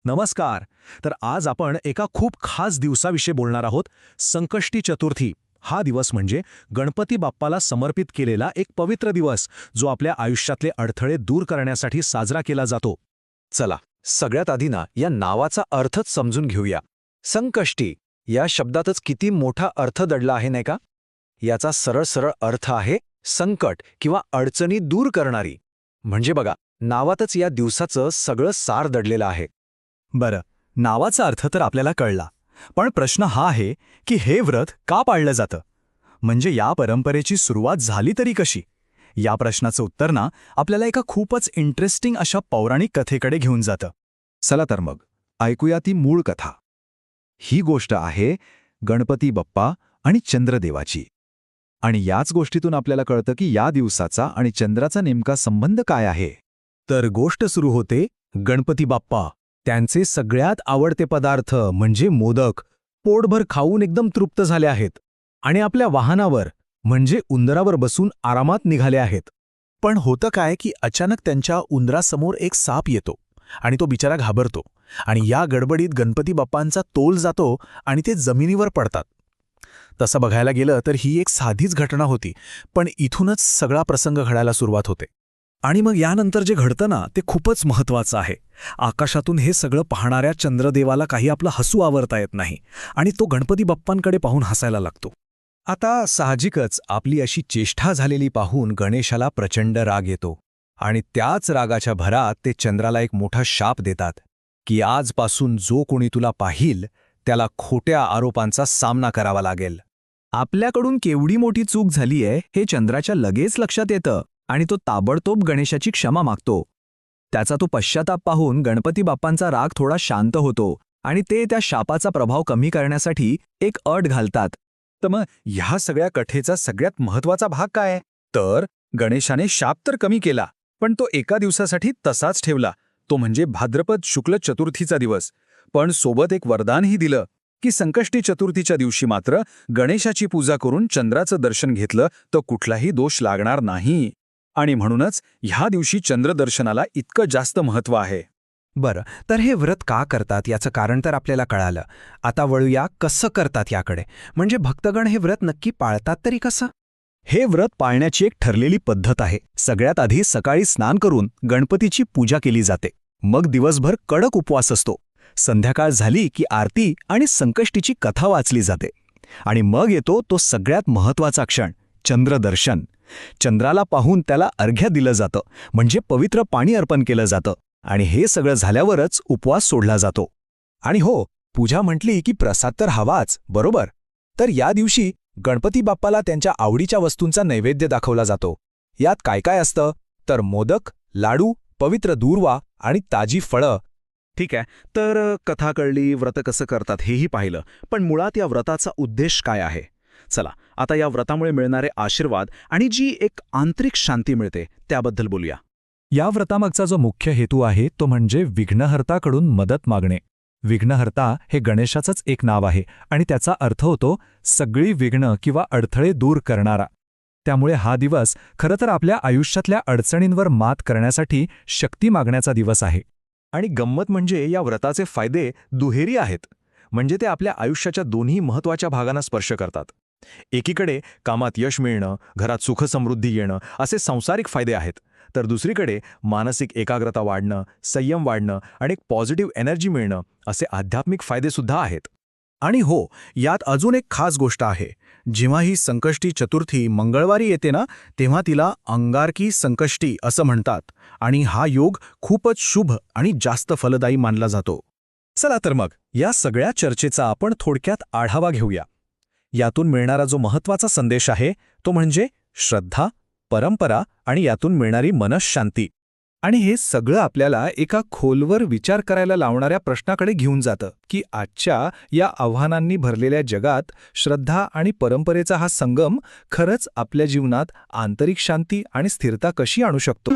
नमस्कार. तर आज आपण एका खूप खास दिवसाविषयी बोलणार आहोत. संकष्टी चतुर्थी हा दिवस म्हणजे गणपती बाप्पाला समर्पित केलेला एक पवित्र दिवस, जो आपल्या आयुष्यातले अडथळे दूर करण्यासाठी साजरा केला जातो. चला, सगळ्यात आधी या नावाचा अर्थच समजून घेऊया. संकष्टी या शब्दातच किती मोठा अर्थ दडला आहे नाही का? याचा सरळ सरळ अर्थ आहे संकट किंवा अडचणी दूर करणारी. म्हणजे बघा, नावातच या दिवसाचं सगळं सार दडलेलं आहे. बरं, नावाचा अर्थ तर आपल्याला कळला, पण प्रश्न हा आहे की हे व्रत का पाळलं जातं? म्हणजे या परंपरेची सुरुवात झाली तरी कशी? या प्रश्नाचं उत्तर ना आपल्याला एका खूपच इंटरेस्टिंग अशा पौराणिक कथेकडे घेऊन जातं. चला तर मग ऐकूया ती मूळ कथा. ही गोष्ट आहे गणपती बाप्पा आणि चंद्रदेवाची. आणि याच गोष्टीतून आपल्याला कळतं की या दिवसाचा आणि चंद्राचा नेमका संबंध काय आहे. तर गोष्ट सुरू होते गणपती बाप्पा त्यांचे सगळ्यात आवडते पदार्थ म्हणजे मोदक पोटभर खाऊन एकदम तृप्त झाले आहेत आणि आपल्या वाहनावर म्हणजे उंदरावर बसून आरामात निघाले आहेत. पण होतं काय की अचानक त्यांच्या उंदरासमोर एक साप येतो आणि तो बिचारा घाबरतो आणि या गडबडीत गणपती बाप्पांचा तोल जातो आणि ते जमिनीवर पडतात. तसं बघायला गेलं तर ही एक साधीच घटना होती, पण इथूनच सगळा प्रसंग घडायला सुरुवात होते. आणि मग यानंतर जे घडतं ना ते खूपच महत्त्वाचं आहे. आकाशातून हे सगळं पाहणाऱ्या चंद्रदेवाला काही आपलं हसू आवरता येत नाही आणि तो गणपती बाप्पांकडे पाहून हसायला लागतो. आता साहजिकच आपली अशी चेष्टा झालेली पाहून गणेशाला प्रचंड राग येतो आणि त्याच रागाच्या भरात ते चंद्राला एक मोठा शाप देतात की आजपासून जो कोणी तुला पाहिल त्याला खोट्या आरोपांचा सामना करावा लागेल. आपल्याकडून केवढी मोठी चूक झालीये हे चंद्राच्या लगेच लक्षात येतं आणि तो ताबडतोब गणेशाची क्षमा मागतो. त्याचा तो पश्चाताप पाहून गणपती बाप्पांचा राग थोडा शांत होतो आणि ते त्या शापाचा प्रभाव कमी करण्यासाठी एक अट घालतात. तर मग ह्या सगळ्या कथेचा सगळ्यात महत्त्वाचा भाग काय आहे? तर गणेशाने शाप तर कमी केला, पण तो एका दिवसासाठी तसाच ठेवला, तो म्हणजे भाद्रपद शुक्ल चतुर्थीचा दिवस. पण सोबत एक वरदानही दिलं की संकष्टी चतुर्थीच्या दिवशी मात्र गणेशाची पूजा करून चंद्राचं दर्शन घेतलं तर कुठलाही दोष लागणार नाही. आणि म्हणूनच ह्या दिवशी चंद्रदर्शनाला इतकं जास्त महत्त्व आहे. बरं, तर हे व्रत का करतात याचं कारण तर आपल्याला कळालं. आता वळूया कसं करतात याकडे. म्हणजे भक्तगण हे व्रत नक्की पाळतात तरी कसं? हे व्रत पाळण्याची एक ठरलेली पद्धत आहे. सगळ्यात आधी सकाळी स्नान करून गणपतीची पूजा केली जाते. मग दिवसभर कडक उपवास असतो. संध्याकाळ झाली की आरती आणि संकष्टीची कथा वाचली जाते. आणि मग येतो तो सगळ्यात महत्त्वाचा क्षण, चंद्रदर्शन. चंद्राला पाहून त्याला अर्घ्य दिलं जातं, म्हणजे पवित्र पाणी अर्पण केलं जातं. आणि हे सगळं झाल्यावरच उपवास सोडला जातो. आणि हो, पूजा म्हटली की प्रसाद तर हवाच, बरोबर? तर या दिवशी गणपती बाप्पाला त्यांच्या आवडीच्या वस्तूंचा नैवेद्य दाखवला जातो. यात काय काय असतं? तर मोदक, लाडू, पवित्र दूर्वा आणि ताजी फळं. ठीक आहे, तर कथा कळली, व्रत कसं करतात हेही पाहिलं, पण मुळात या व्रताचा उद्देश काय आहे? चला, आता या व्रतामुळे मिळणारे आशीर्वाद आणि जी एक आंतरिक शांती मिळते त्याबद्दल बोलूया. या व्रतामागचा जो मुख्य हेतू आहे तो म्हणजे विघ्नहर्ताकडून मदत मागणे. विघ्नहर्ता हे गणेशाचंच एक नाव आहे आणि त्याचा अर्थ होतो सगळी विघ्न किंवा अडथळे दूर करणारा. त्यामुळे हा दिवस खरं तर आपल्या आयुष्यातल्या अडचणींवर मात करण्यासाठी शक्ती मागण्याचा दिवस आहे. आणि गंमत म्हणजे या व्रताचे फायदे दुहेरी आहेत. म्हणजे ते आपल्या आयुष्याच्या दोन्ही महत्त्वाच्या भागांना स्पर्श करतात. एकीकडे कामात यश मिळणं, घरात सुखसमृद्धी येणं असे सांसारिक फायदे आहेत, तर दुसरीकडे मानसिक एकाग्रता वाढणं, संयम वाढणं आणि एक पॉझिटिव्ह एनर्जी मिळणं असे आध्यात्मिक फायदेसुद्धा आहेत. आणि हो, यात अजून एक खास गोष्ट आहे. जेव्हा ही संकष्टी चतुर्थी मंगळवारी येते ना, तेव्हा तिला अंगारकी संकष्टी असं म्हणतात आणि हा योग खूपच शुभ आणि जास्त फलदायी मानला जातो. चला तर मग या सगळ्या चर्चेचा आपण थोडक्यात आढावा घेऊया. यातून मिळणारा जो महत्त्वाचा संदेश आहे तो म्हणजे श्रद्धा, परंपरा आणि यातून मिळणारी मनःशांती. आणि हे सगळं आपल्याला एका खोलवर विचार करायला लावणाऱ्या प्रश्नाकडे घेऊन जातं की आजच्या या आव्हानांनी भरलेल्या जगात श्रद्धा आणि परंपरेचा हा संगम खरंच आपल्या जीवनात आंतरिक शांती आणि स्थिरता कशी आणू शकतो.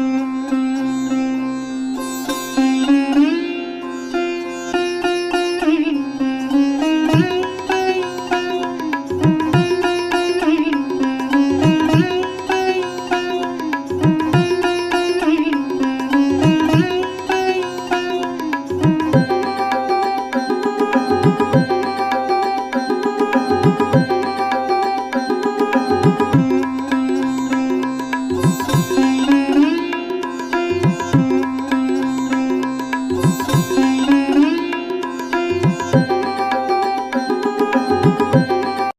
आहे.